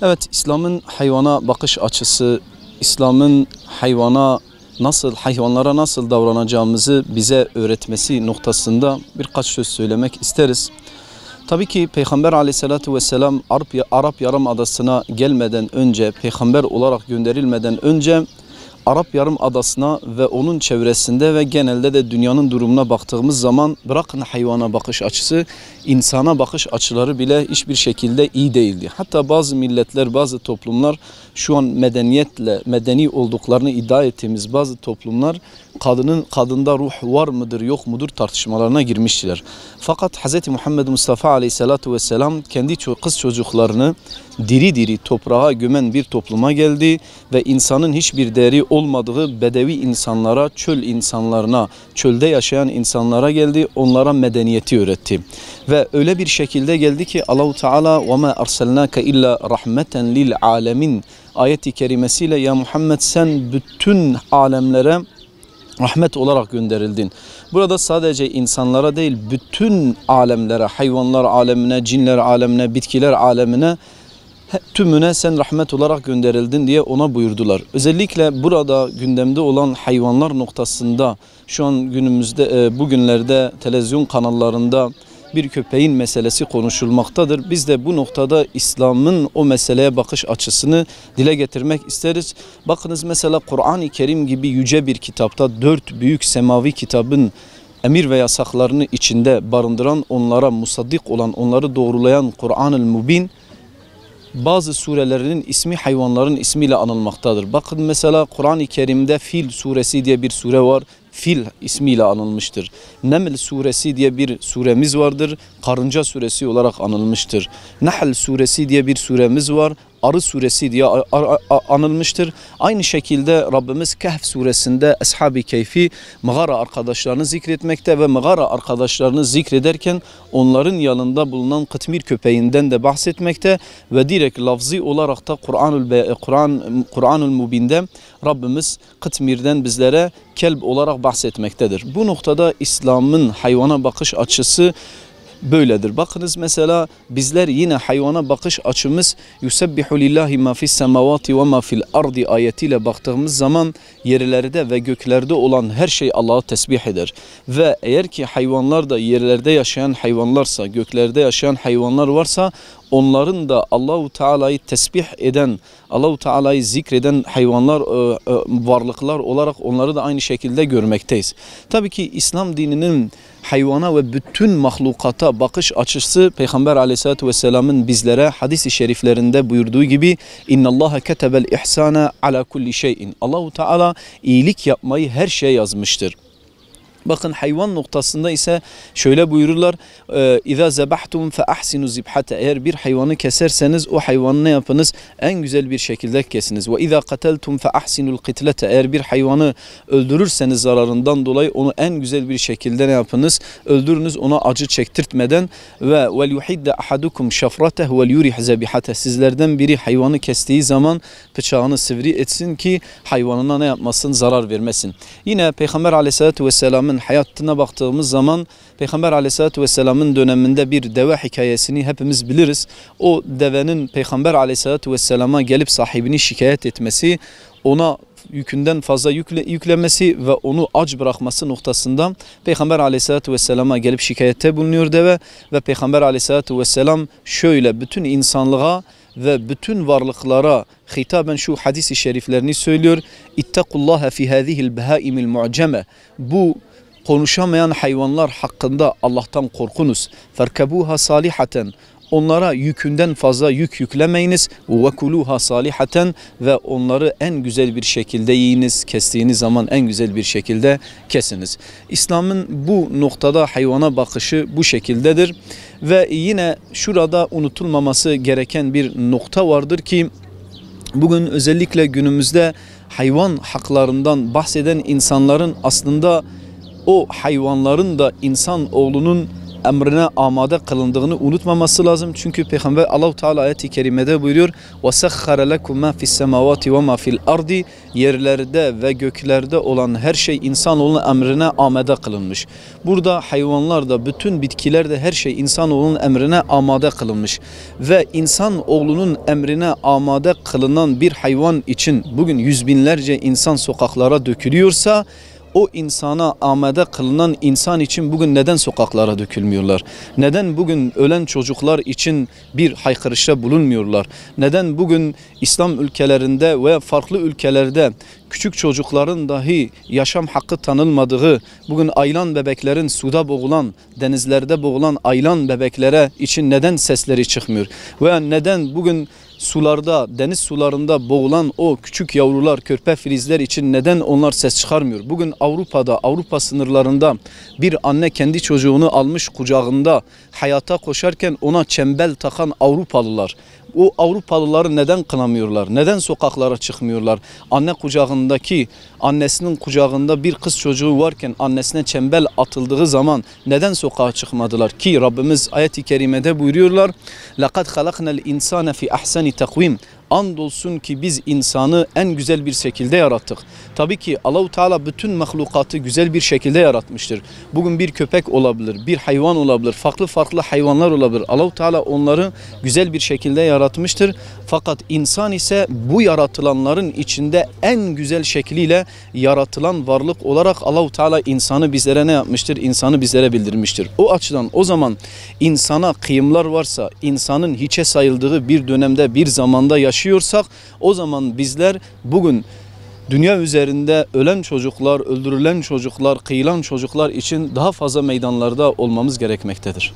Evet, İslam'ın hayvana bakış açısı, İslam'ın hayvanlara nasıl davranacağımızı bize öğretmesi noktasında birkaç söz söylemek isteriz. Tabii ki Peygamber Aleyhisselatü Vesselam Arap Yarımadası'na gelmeden önce, peygamber olarak gönderilmeden önce Arap Yarımadası'na ve onun çevresinde ve genelde de dünyanın durumuna baktığımız zaman bırakın hayvana bakış açısı, insana bakış açıları bile hiçbir şekilde iyi değildi. Hatta bazı milletler, bazı toplumlar şu an medeni olduklarını iddia ettiğimiz bazı toplumlar kadında ruh var mıdır yok mudur tartışmalarına girmişler. Fakat Hz. Muhammed Mustafa Aleyhisselatü Vesselam kendi kız çocuklarını diri diri toprağa gömen bir topluma geldi ve insanın hiçbir değeri olmadığı bedevi insanlara, çöl insanlarına, çölde yaşayan insanlara geldi, onlara medeniyeti öğretti. Ve öyle bir şekilde geldi ki Allah-u Teala وَمَا أَرْسَلْنَاكَ إِلَّا رَحْمَةً لِلْعَالَمِينَ ayeti kerimesiyle ya Muhammed sen bütün alemlere rahmet olarak gönderildin. Burada sadece insanlara değil bütün alemlere, hayvanlar alemine, cinler alemine, bitkiler alemine tümüne sen rahmet olarak gönderildin diye ona buyurdular. Özellikle burada gündemde olan hayvanlar noktasında şu an günümüzde bugünlerde televizyon kanallarında bir köpeğin meselesi konuşulmaktadır. Biz de bu noktada İslam'ın o meseleye bakış açısını dile getirmek isteriz. Bakınız mesela Kur'an-ı Kerim gibi yüce bir kitapta 4 büyük semavi kitabın emir ve yasaklarını içinde barındıran, onlara musaddik olan, onları doğrulayan Kur'an-ı Mubin bazı surelerinin ismi hayvanların ismiyle anılmaktadır. Bakın mesela Kur'an-ı Kerim'de Fil suresi diye bir sure var. Fil ismiyle anılmıştır. Neml suresi diye bir suremiz vardır. Karınca suresi olarak anılmıştır. Nahl suresi diye bir suremiz var. Arı suresi diye anılmıştır. Aynı şekilde Rabbimiz Kehf suresinde Ashab-ı Keyfi mağara arkadaşlarını zikretmekte ve mağara arkadaşlarını zikrederken onların yanında bulunan kıtmir köpeğinden de bahsetmekte ve direkt lafzi olarak da Kur'an-ül Mubin'de Rabbimiz kıtmirden bizlere kelb olarak bahsetmektedir. Bu noktada İslam'ın hayvana bakış açısı böyledir. Bakınız mesela bizler yine hayvana bakış açımız yusebbihu lillahi ma fis semavati ve ma fil ardi ayetiyle baktığımız zaman yerlerde ve göklerde olan her şey Allah'ı tesbih eder. Ve eğer ki hayvanlar da yerlerde yaşayan hayvanlarsa, göklerde yaşayan hayvanlar varsa onların da Allahu Teala'yı tesbih eden, Allahu Teala'yı zikreden hayvanlar, varlıklar olarak onları da aynı şekilde görmekteyiz. Tabii ki İslam dininin hayvana ve bütün mahlukata bakış açısı Peygamber Aleyhisselatü Vesselam'ın bizlere hadis-i şeriflerinde buyurduğu gibi İnnallâhe ketebel ihsâne ala kulli şeyin. Allahu Teala iyilik yapmayı her şeye yazmıştır. Bakın hayvan noktasında ise şöyle buyururlar. İza zebahtum fe ahsinu zibhate. Eğer bir hayvanı keserseniz o hayvanı ne yapınız? En güzel bir şekilde kesiniz. Ve iza qateltum fe ahsinul qitlete. Eğer bir hayvanı öldürürseniz zararından dolayı onu en güzel bir şekilde ne yapınız? Öldürünüz, ona acı çektirtmeden ve vel yuhidde ahadukum şafratehu vel yurih zebihate. Sizlerden biri hayvanı kestiği zaman bıçağını sivri etsin ki hayvanına ne yapmasın? Zarar vermesin. Yine Peygamber Aleyhisselatü Vesselam'ın hayatına baktığımız zaman Peygamber Aleyhisselatü Vesselam'ın döneminde bir deve hikayesini hepimiz biliriz. O devenin Peygamber Aleyhisselatü Vesselam'a gelip sahibini şikayet etmesi, ona yükünden fazla yüklemesi ve onu aç bırakması noktasında Peygamber Aleyhisselatü Vesselam'a gelip şikayette bulunuyor deve ve Peygamber Aleyhisselatü Vesselam şöyle bütün insanlığa ve bütün varlıklara hitaben şu hadis-i şeriflerini söylüyor. İttakullaha fi hadihil behaimil mu'ceme. Bu konuşamayan hayvanlar hakkında Allah'tan korkunuz. Ferkebuha salihaten. Onlara yükünden fazla yük yüklemeyiniz. Vekuluha salihaten ve onları en güzel bir şekilde yiyiniz. Kestiğiniz zaman en güzel bir şekilde kesiniz. İslam'ın bu noktada hayvana bakışı bu şekildedir. Ve yine şurada unutulmaması gereken bir nokta vardır ki Bugün özellikle günümüzde hayvan haklarından bahseden insanların aslında o hayvanların da insan oğlunun emrine amade kılındığını unutmaması lazım. Çünkü Peygamber Allah-u Teala ayet-i kerimede buyuruyor: وَسَخَّرَ لَكُمْ مَا فِي السَّمَاوَاتِ وَمَا فِي الْأَرْضِ Yerlerde ve göklerde olan her şey insanoğlunun emrine amade kılınmış. Burada hayvanlar da, bütün bitkiler de, her şey insanoğlunun emrine amade kılınmış. Ve insanoğlunun emrine amade kılınan bir hayvan için bugün yüz binlerce insan sokaklara dökülüyorsa, o insana amade kılınan insan için bugün neden sokaklara dökülmüyorlar? Neden bugün ölen çocuklar için bir haykırışta bulunmuyorlar? Neden bugün İslam ülkelerinde ve farklı ülkelerde küçük çocukların dahi yaşam hakkı tanınmadığı, bugün ayılan bebeklerin suda boğulan, denizlerde boğulan ayılan bebeklere için neden sesleri çıkmıyor? Veya neden bugün sularda, deniz sularında boğulan o küçük yavrular, körpe filizler için neden onlar ses çıkarmıyor? Bugün Avrupa'da, Avrupa sınırlarında bir anne kendi çocuğunu almış kucağında hayata koşarken ona çembel takan Avrupalılar, o Avrupalıları neden kınamıyorlar? Neden sokaklara çıkmıyorlar? Annesinin kucağında bir kız çocuğu varken annesine çembel atıldığı zaman neden sokağa çıkmadılar? Ki Rabbimiz ayet-i kerimede buyuruyorlar: لَقَدْ خَلَقْنَا الْاِنْسَانَ فِي اَحْسَنِ تَقْوِيمٍ Andolsun ki biz insanı en güzel bir şekilde yarattık. Tabii ki Allah-u Teala bütün mahlukatı güzel bir şekilde yaratmıştır. Bugün bir köpek olabilir, bir hayvan olabilir, farklı hayvanlar olabilir. Allah-u Teala onları güzel bir şekilde yaratmıştır. Fakat insan ise bu yaratılanların içinde en güzel şekliyle yaratılan varlık olarak Allah-u Teala insanı bizlere ne yapmıştır? İnsanı bizlere bildirmiştir. O açıdan o zaman insana kıyımlar varsa, insanın hiçe sayıldığı bir dönemde, bir zamanda yaşıyorsak, o zaman bizler bugün dünya üzerinde ölen çocuklar, öldürülen çocuklar, kıyılan çocuklar için daha fazla meydanlarda olmamız gerekmektedir.